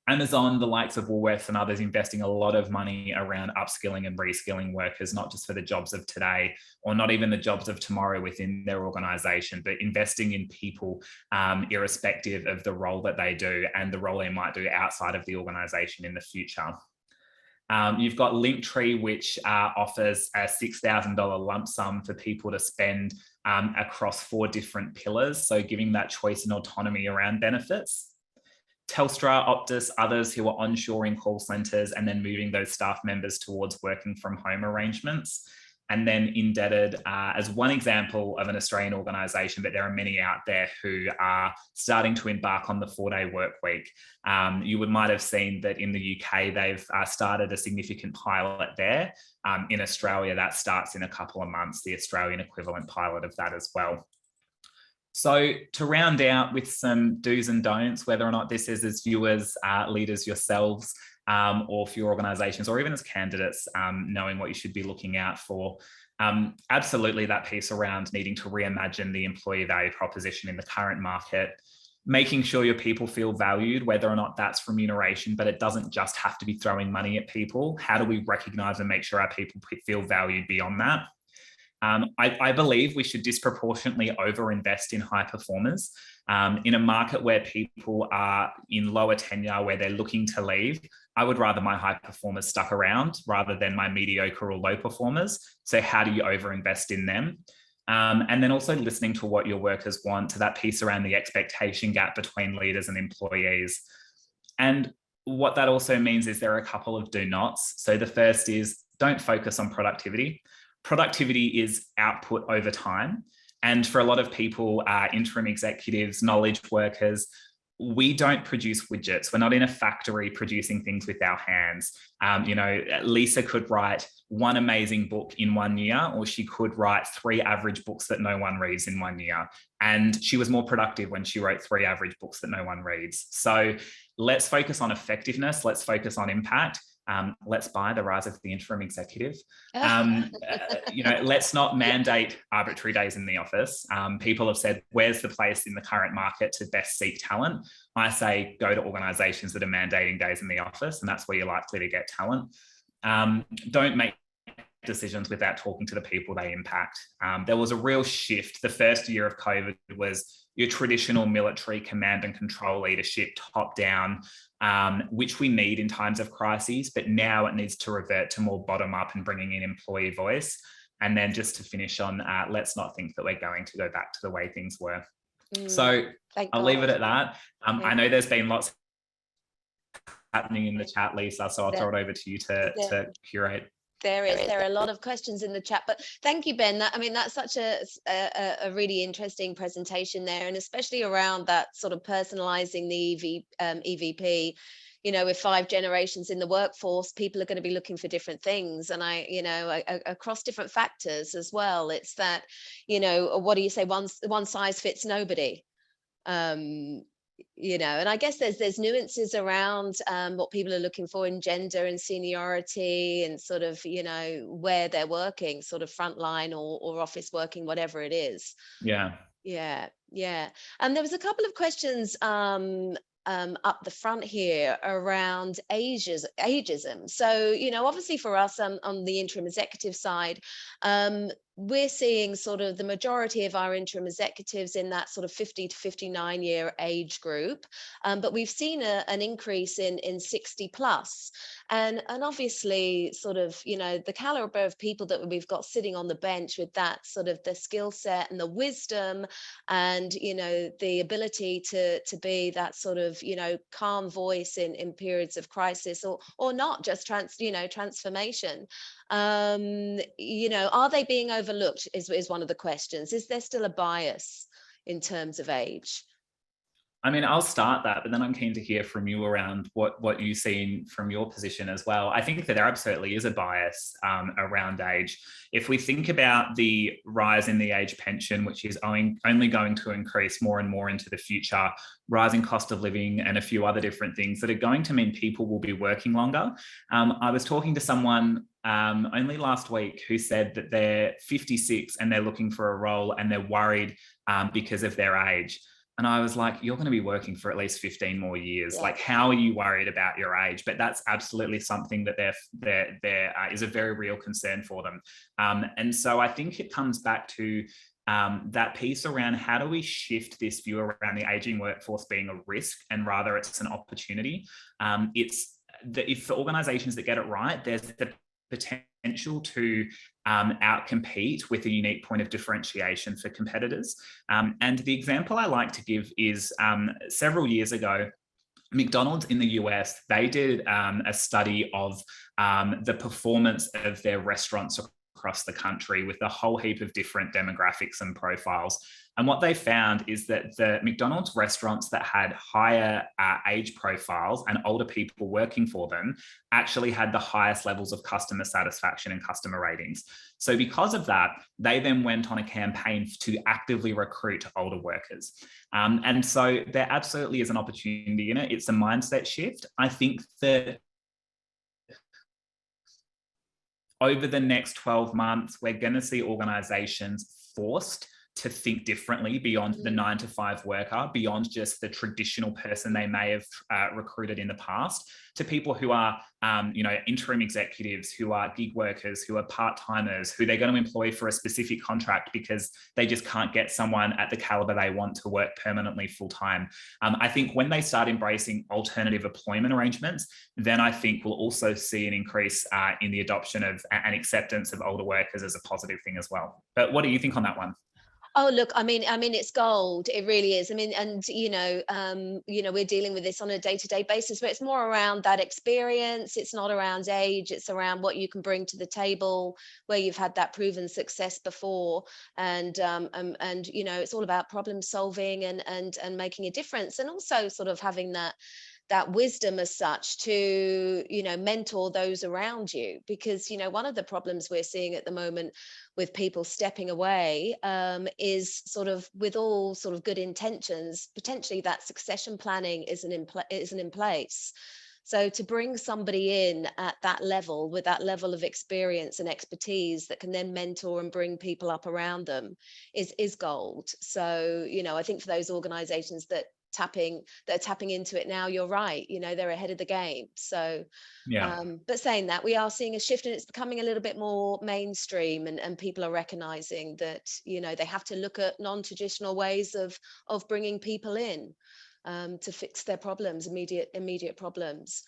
Speaker 2: Amazon, the likes of Woolworths and others, investing a lot of money around upskilling and reskilling workers, not just for the jobs of today or not even the jobs of tomorrow within their organization, but investing in people irrespective of the role that they do and the role they might do outside of the organization in the future. You've got Linktree, which offers a $6,000 lump sum for people to spend across 4 different pillars. So giving that choice and autonomy around benefits. Telstra, Optus, others who are onshoring call centres and then moving those staff members towards working from home arrangements. And then Indebted as one example of an Australian organisation, but there are many out there who are starting to embark on the 4-day work week. You might have seen that in the UK, they've started a significant pilot there. In Australia, that starts in a couple of months, the Australian equivalent pilot of that as well. So to round out with some do's and don'ts, whether or not this is as viewers, leaders yourselves, or for your organizations, or even as candidates, knowing what you should be looking out for. Absolutely that piece around needing to reimagine the employee value proposition in the current market, making sure your people feel valued, whether or not that's remuneration, but it doesn't just have to be throwing money at people. How do we recognize and make sure our people feel valued beyond that? I believe we should disproportionately overinvest in high performers. In a market where people are in lower tenure, where they're looking to leave, I would rather my high performers stuck around rather than my mediocre or low performers. So how do you overinvest in them? And then also listening to what your workers want, to that piece around the expectation gap between leaders and employees. And what that also means is there are a couple of do nots. So the first is don't focus on productivity. Productivity is output over time. And for a lot of people, interim executives, knowledge workers, we don't produce widgets. We're not in a factory producing things with our hands. Lisa could write 1 amazing book in 1 year, or she could write 3 average books that no one reads in 1 year. And she was more productive when she wrote 3 average books that no one reads. So let's focus on effectiveness. Let's focus on impact. Let's buy the rise of the interim executive. Let's not mandate arbitrary days in the office. People have said, where's the place in the current market to best seek talent? I say, go to organizations that are mandating days in the office, and that's where you're likely to get talent. Don't make decisions without talking to the people they impact. There was a real shift. The first year of COVID was your traditional military command and control leadership, top down, which we need in times of crises, but now it needs to revert to more bottom up and bringing in employee voice. And then just to finish on, let's not think that we're going to go back to the way things were. So I'll leave it at that. I know there's been lots happening in the chat, Lisa, so I'll throw it over to you to curate.
Speaker 1: There are a lot of questions in the chat, but thank you, Ben. That's such a really interesting presentation there, and especially around that sort of personalizing the EVP. With 5 generations in the workforce, people are going to be looking for different things, and across different factors as well. It's that, what do you say? One size fits nobody. And I guess there's nuances around what people are looking for in gender and seniority and sort of, where they're working, sort of frontline or office working, whatever it is.
Speaker 2: Yeah.
Speaker 1: And there was a couple of questions up the front here around ageism. So, obviously for us on the interim executive side, we're seeing sort of the majority of our interim executives in that sort of 50 to 59 year age group. But we've seen an increase in 60 plus. And obviously sort of, the caliber of people that we've got sitting on the bench with that sort of the skill set and the wisdom and, the ability to be that sort of, calm voice in periods of crisis or not just transformation. Are they being overlooked is one of the questions. Is there still a bias in terms of age?
Speaker 2: I'll start that, but then I'm keen to hear from you around what you see from your position as well. I think that there absolutely is a bias around age. If we think about the rise in the age pension, which is only going to increase more and more into the future, rising cost of living and a few other different things that are going to mean people will be working longer. I was talking to someone only last week who said that they're 56 and they're looking for a role and they're worried because of their age. And I was like, you're going to be working for at least 15 more years. Yeah. Like, how are you worried about your age? But that's absolutely something that there is a very real concern for them. And so I think it comes back to that piece around how do we shift this view around the aging workforce being a risk and rather it's an opportunity. If the organizations that get it right, there's the potential to outcompete with a unique point of differentiation for competitors. And the example I like to give is several years ago, McDonald's in the US, they did a study of the performance of their restaurants across the country with a whole heap of different demographics and profiles. And what they found is that the McDonald's restaurants that had higher age profiles and older people working for them actually had the highest levels of customer satisfaction and customer ratings. So because of that, they then went on a campaign to actively recruit older workers. And so there absolutely is an opportunity in it. It's a mindset shift. I think that over the next 12 months, we're going to see organizations forced to think differently beyond the 9-to-5 worker, beyond just the traditional person they may have recruited in the past, to people who are, interim executives, who are gig workers, who are part-timers, who they're going to employ for a specific contract because they just can't get someone at the caliber they want to work permanently full-time. I think when they start embracing alternative employment arrangements, then I think we'll also see an increase in the adoption of and acceptance of older workers as a positive thing as well. But what do you think on that one?
Speaker 1: Oh, look, I mean, it's gold. It really is. And we're dealing with this on a day-to-day basis, but it's more around that experience. It's not around age. It's around what you can bring to the table, where you've had that proven success before. And it's all about problem solving and making a difference, and also sort of having that wisdom as such to, mentor those around you. Because, one of the problems we're seeing at the moment with people stepping away is sort of, with all sort of good intentions, potentially that succession planning isn't in place. So to bring somebody in at that level, with that level of experience and expertise that can then mentor and bring people up around them is gold. So, I think for those organizations that tapping into it now, you're right, you know, they're ahead of the game. So
Speaker 2: Yeah.
Speaker 1: but saying that, we are seeing a shift, and it's becoming a little bit more mainstream, and people are recognizing that, you know, they have to look at non-traditional ways of bringing people in to fix their problems, immediate problems.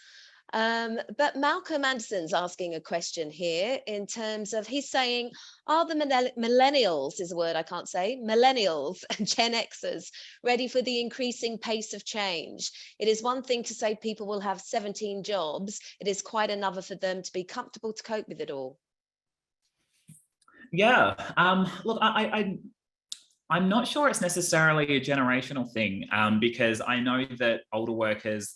Speaker 1: But Malcolm Anderson's asking a question here in terms of, he's saying, are the millennials, is a word I can't say, millennials and Gen Xers ready for the increasing pace of change? It is one thing to say people will have 17 jobs. It is quite another for them to be comfortable to cope with it all.
Speaker 2: Yeah. Look, I'm not sure it's necessarily a generational thing, because I know that older workers,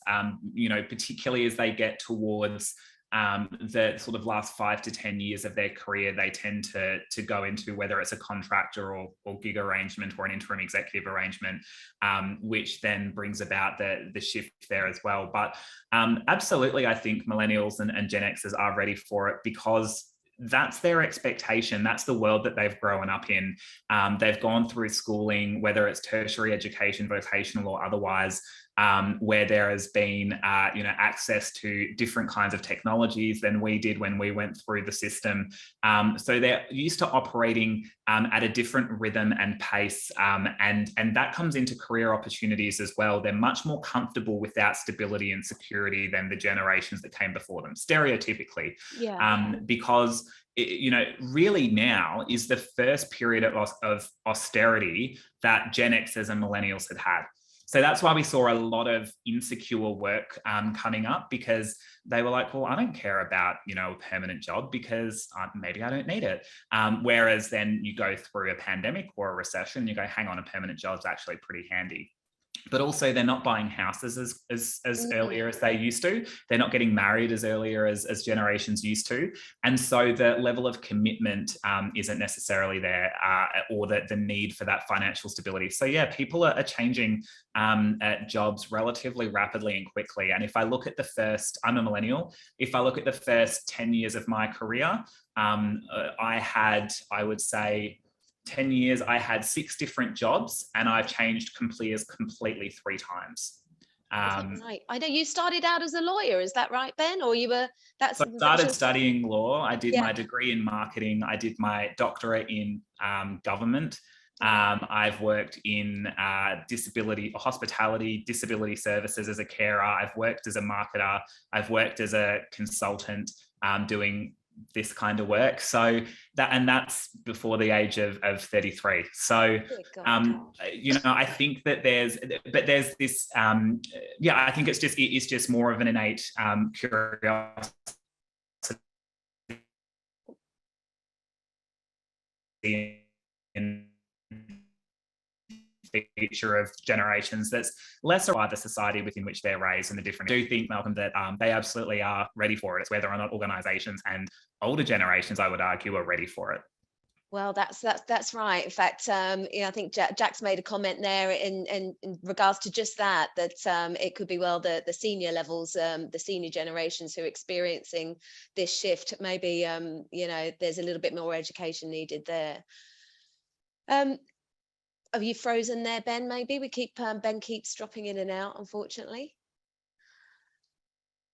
Speaker 2: you know, particularly as they get towards the sort of last 5 to 10 years of their career, they tend to go into, whether it's a contractor or gig arrangement or an interim executive arrangement, which then brings about the shift there as well. But absolutely, I think millennials and Gen Xers are ready for it, because that's their expectation. That's the world that they've grown up in. They've gone through schooling, whether it's tertiary education, vocational or otherwise, where there has been, you know, access to different kinds of technologies than we did when we went through the system. So they're used to operating at a different rhythm and pace, and that comes into career opportunities as well. They're much more comfortable without stability and security than the generations that came before them, stereotypically.
Speaker 1: Yeah.
Speaker 2: Because you know, really now is the first period of austerity that Gen Xers and millennials had. So that's why we saw a lot of insecure work coming up, because they were like, well, I don't care about, you know, a permanent job because maybe I don't need it. Whereas then you go through a pandemic or a recession, you go, hang on, a permanent job is actually pretty handy. But also they're not buying houses as earlier as they used to. They're not getting married as earlier as generations used to. And so the level of commitment isn't necessarily there, or the need for that financial stability. So yeah, people are changing jobs relatively rapidly and quickly. And if I look at I'm a millennial, if I look at the first 10 years of my career, I would say, 10 years, I had 6 different jobs, and I've changed completely 3 times.
Speaker 1: Right. I know you started out as a lawyer. Is that right, Ben? Or you were?
Speaker 2: So I started studying law. I did
Speaker 1: Yeah.
Speaker 2: my degree in marketing. I did my doctorate in government. I've worked in hospitality, disability services as a carer. I've worked as a marketer. I've worked as a consultant, doing this kind of work. So that's before the age of 33. So you know, I think that there's this yeah, I think it's just more of an innate curiosity in feature of generations that's lesser by the society within which they're raised and the different. I do think, Malcolm, that they absolutely are ready for it. It's whether or not organizations and older generations, I would argue, are ready for it.
Speaker 1: Well, that's right. In fact, you know, I think Jack's made a comment there in regards to just that it could be, well, the senior levels, the senior generations who are experiencing this shift. Maybe you know, there's a little bit more education needed there. Have you frozen there, Ben? Maybe we keep Ben keeps dropping in and out, unfortunately.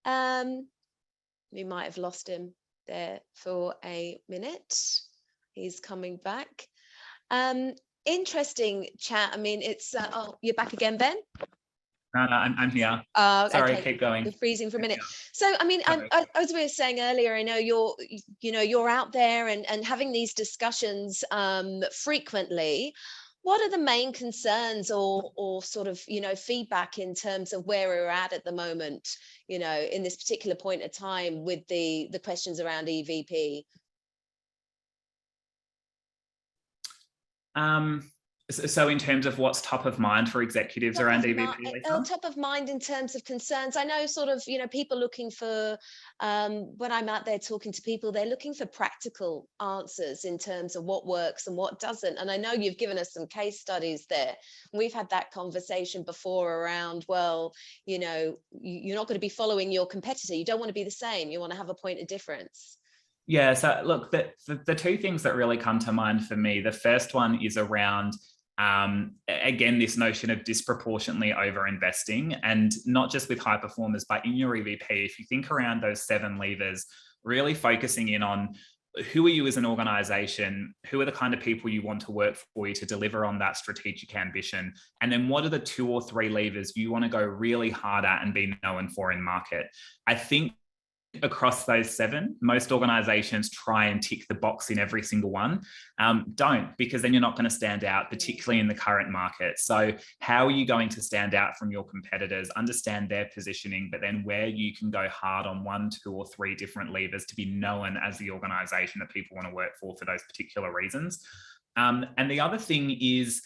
Speaker 1: We might have lost him there for a minute. He's coming back. Interesting chat. I mean, it's oh, you're back again, Ben?
Speaker 2: No, I'm here. Sorry,
Speaker 1: okay.
Speaker 2: Keep going.
Speaker 1: You're freezing for a minute. So, I mean, as we were saying earlier, I know you're out there and having these discussions frequently. What are the main concerns or sort of, you know, feedback in terms of where we're at the moment, you know, in this particular point of time with the questions around EVP?
Speaker 2: So in terms of what's top of mind for executives around EVP, Lisa?
Speaker 1: Top of mind in terms of concerns. I know sort of, you know, people looking for, when I'm out there talking to people, they're looking for practical answers in terms of what works and what doesn't. And I know you've given us some case studies there. We've had that conversation before around, well, you know, you're not going to be following your competitor. You don't want to be the same. You want to have a point of difference.
Speaker 2: Yeah, so look, the 2 things that really come to mind for me, the first one is around Again, this notion of disproportionately over-investing, and not just with high performers, but in your EVP, if you think around those 7 levers, really focusing in on who are you as an organization, who are the kind of people you want to work for you to deliver on that strategic ambition, and then what are the 2 or 3 levers you want to go really hard at and be known for in market. I think across those 7, most organizations try and tick the box in every single one. Don't, because then you're not going to stand out, particularly in the current market. So how are you going to stand out from your competitors, understand their positioning, but then where you can go hard on 1, 2, or 3 different levers to be known as the organization that people want to work for those particular reasons. And the other thing is,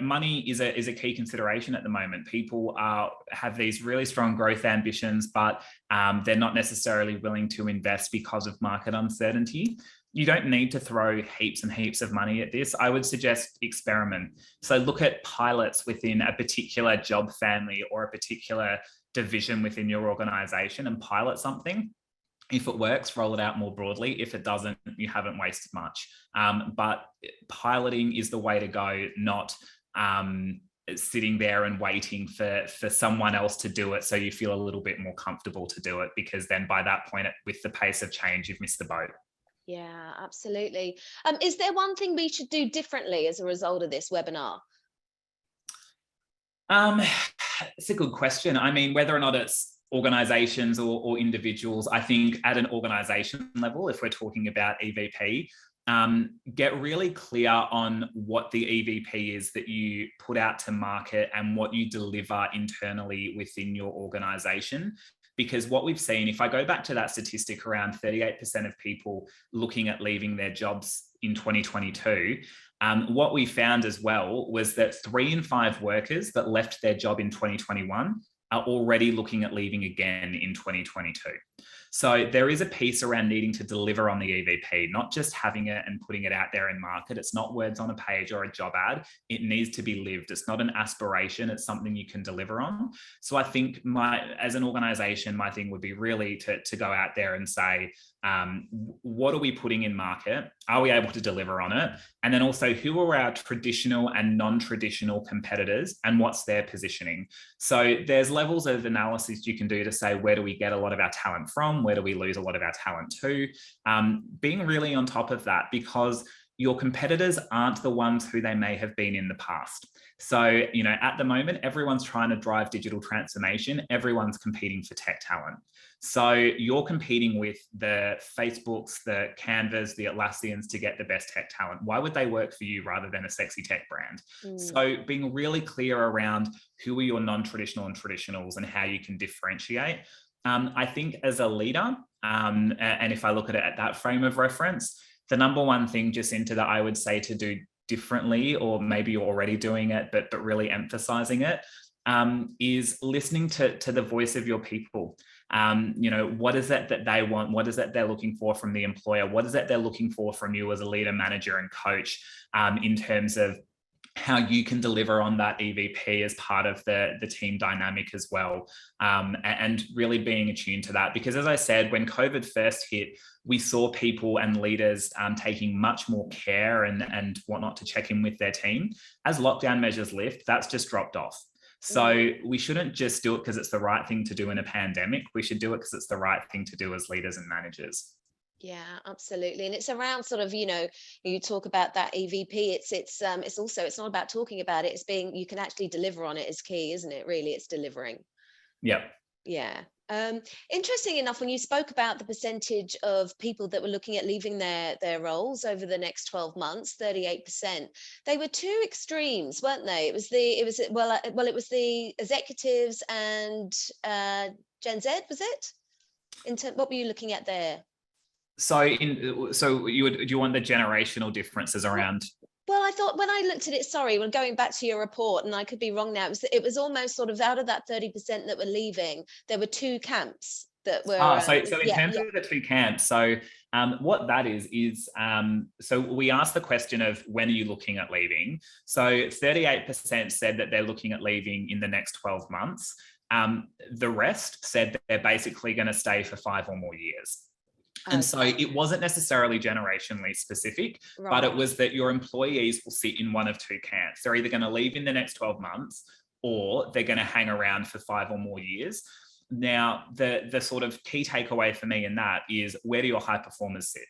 Speaker 2: money is a key consideration at the moment. People have these really strong growth ambitions, but they're not necessarily willing to invest because of market uncertainty. You don't need to throw heaps and heaps of money at this. I would suggest experiment. So look at pilots within a particular job family or a particular division within your organization and pilot something. If it works, roll it out more broadly. If it doesn't, you haven't wasted much. But piloting is the way to go, not sitting there and waiting for someone else to do it so you feel a little bit more comfortable to do it, because then by that point, with the pace of change, you've missed the boat.
Speaker 1: Yeah, absolutely. Is there one thing we should do differently as a result of this webinar?
Speaker 2: It's a good question. I mean, whether or not it's organizations or individuals, I think at an organization level, if we're talking about EVP, get really clear on what the EVP is that you put out to market and what you deliver internally within your organization. Because what we've seen, if I go back to that statistic around 38% of people looking at leaving their jobs in 2022, what we found as well was that 3 in 5 workers that left their job in 2021 are already looking at leaving again in 2022. So there is a piece around needing to deliver on the EVP, not just having it and putting it out there in market. It's not words on a page or a job ad. It needs to be lived. It's not an aspiration. It's something you can deliver on. So I think as an organization, my thing would be really to go out there and say, what are we putting in market? Are we able to deliver on it? And then also, who are our traditional and non-traditional competitors and what's their positioning? So there's levels of analysis you can do to say, where do we get a lot of our talent from? Where do we lose a lot of our talent to? Being really on top of that, because your competitors aren't the ones who they may have been in the past. So, at the moment, everyone's trying to drive digital transformation. Everyone's competing for tech talent. So you're competing with the Facebooks, the Canvas, the Atlassians to get the best tech talent. Why would they work for you rather than a sexy tech brand? So being really clear around who are your non-traditional and traditionals and how you can differentiate. I think as a leader, and if I look at it at that frame of reference, the number one thing, Jacinta, that I would say to do differently, or maybe you're already doing it, but really emphasizing it, is listening to the voice of your people. What is it that they want? What is it they're looking for from the employer? What is it they're looking for from you as a leader, manager, and coach, in terms of how you can deliver on that EVP as part of the team dynamic as well, and really being attuned to that. Because as I said, when COVID first hit, we saw people and leaders taking much more care and whatnot to check in with their team. As lockdown measures lift, that's just dropped off. So we shouldn't just do it because it's the right thing to do in a pandemic. We should do it because it's the right thing to do as leaders and managers.
Speaker 1: Yeah, absolutely. And it's around sort of, you talk about that EVP, it's not about talking about it, it's being, you can actually deliver on it is key, isn't it? Really, it's delivering.
Speaker 2: Yeah.
Speaker 1: Yeah. Interesting enough, when you spoke about the percentage of people that were looking at leaving their roles over the next 12 months, 38%, they were two extremes, weren't they? It was the executives and Gen Z, was it? What were you looking at there?
Speaker 2: So do you want the generational differences around?
Speaker 1: Well, I thought when I looked at it, when going back to your report, and I could be wrong now, it was almost sort of out of that 30% that were leaving, there were 2 camps that were.
Speaker 2: So in terms of the 2 camps, so what that is so we asked the question of when are you looking at leaving? So 38% said that they're looking at leaving in the next 12 months. The rest said that they're basically going to stay for 5 or more years. And so it wasn't necessarily generationally specific, but it was that your employees will sit in one of two camps. They're either going to leave in the next 12 months or they're going to hang around for 5 or more years. Now, the sort of key takeaway for me in that is, where do your high performers sit?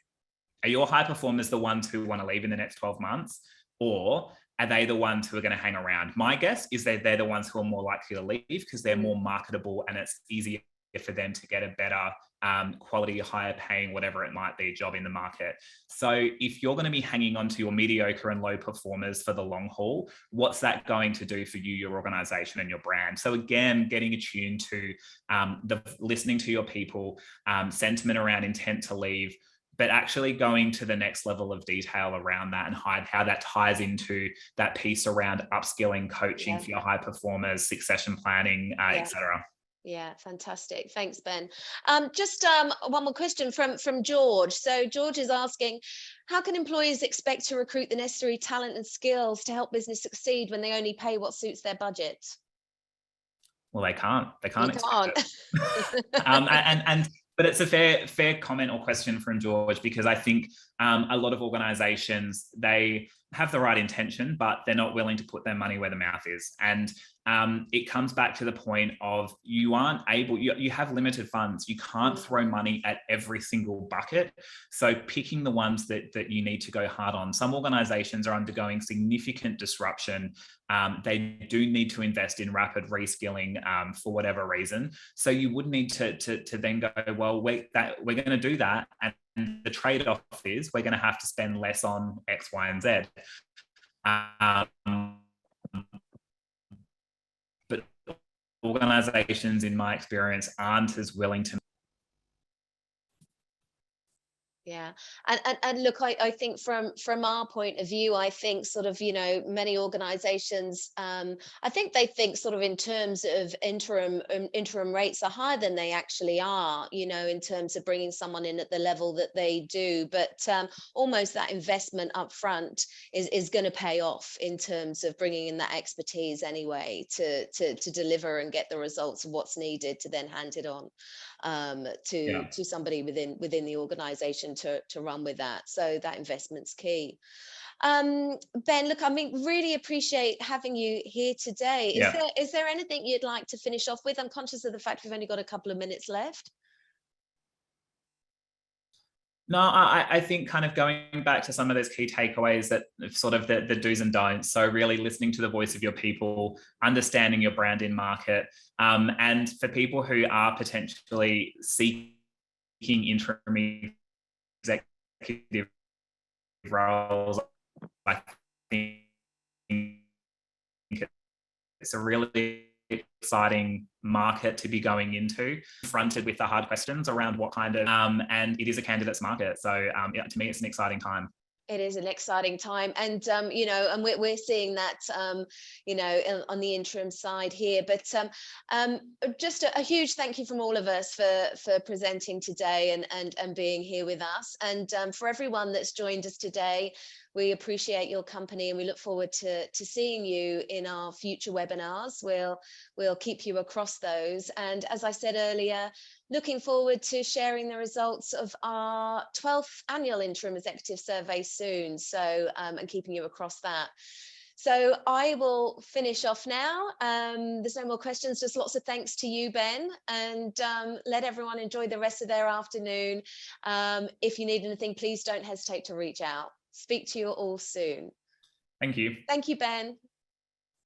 Speaker 2: Are your high performers the ones who want to leave in the next 12 months? Or are they the ones who are going to hang around? My guess is that they're the ones who are more likely to leave because they're more marketable and it's easier for them to get a better quality, higher paying, whatever it might be, job in the market. So if you're going to be hanging on to your mediocre and low performers for the long haul, what's that going to do for you, your organization and your brand? So again, getting attuned to listening to your people, sentiment around intent to leave, but actually going to the next level of detail around that and how that ties into that piece around upskilling, coaching for your high performers, succession planning, etc.
Speaker 1: Yeah, fantastic. Thanks, Ben. Just one more question from George. So George is asking, how can employers expect to recruit the necessary talent and skills to help business succeed when they only pay what suits their budget?
Speaker 2: Well, they can't. They can't.
Speaker 1: It.
Speaker 2: But it's a fair comment or question from George, because I think a lot of organizations, they have the right intention, but they're not willing to put their money where the mouth is. And it comes back to the point of you aren't able, you have limited funds. You can't throw money at every single bucket. So picking the ones that you need to go hard on. Some organizations are undergoing significant disruption. They do need to invest in rapid reskilling for whatever reason. So you would need to then go, well, we're going to do that. And the trade-off is we're going to have to spend less on X, Y, and Z. But organizations, in my experience, aren't as willing to.
Speaker 1: Yeah, and look, I think from our point of view, I think sort of, many organizations, I think they think sort of in terms of interim rates are higher than they actually are, in terms of bringing someone in at the level that they do. But almost that investment up front is going to pay off in terms of bringing in that expertise anyway to deliver and get the results of what's needed to then hand it on to somebody within the organization to run with that. So that investment's key. Ben, look, really appreciate having you here today. Is there anything you'd like to finish off with? I'm conscious of the fact we've only got a couple of minutes left.
Speaker 2: No, I think kind of going back to some of those key takeaways, that sort of the do's and don'ts. So really listening to the voice of your people, understanding your brand in market, and for people who are potentially seeking interim executive roles, I think it's a really exciting market to be going into, confronted with the hard questions around what kind of, and it is a candidate's market. So to me, it's an exciting time.
Speaker 1: It is an exciting time, and and we're seeing that on the interim side here. But just a huge thank you from all of us for presenting today and being here with us, and for everyone that's joined us today. We appreciate your company, and we look forward to seeing you in our future webinars. We'll keep you across those, and as I said earlier, looking forward to sharing the results of our 12th annual Interim Executive Survey soon. So, and keeping you across that. So I will finish off now. There's no more questions, just lots of thanks to you, Ben, and let everyone enjoy the rest of their afternoon. If you need anything, please don't hesitate to reach out. Speak to you all soon.
Speaker 2: Thank you.
Speaker 1: Thank you, Ben.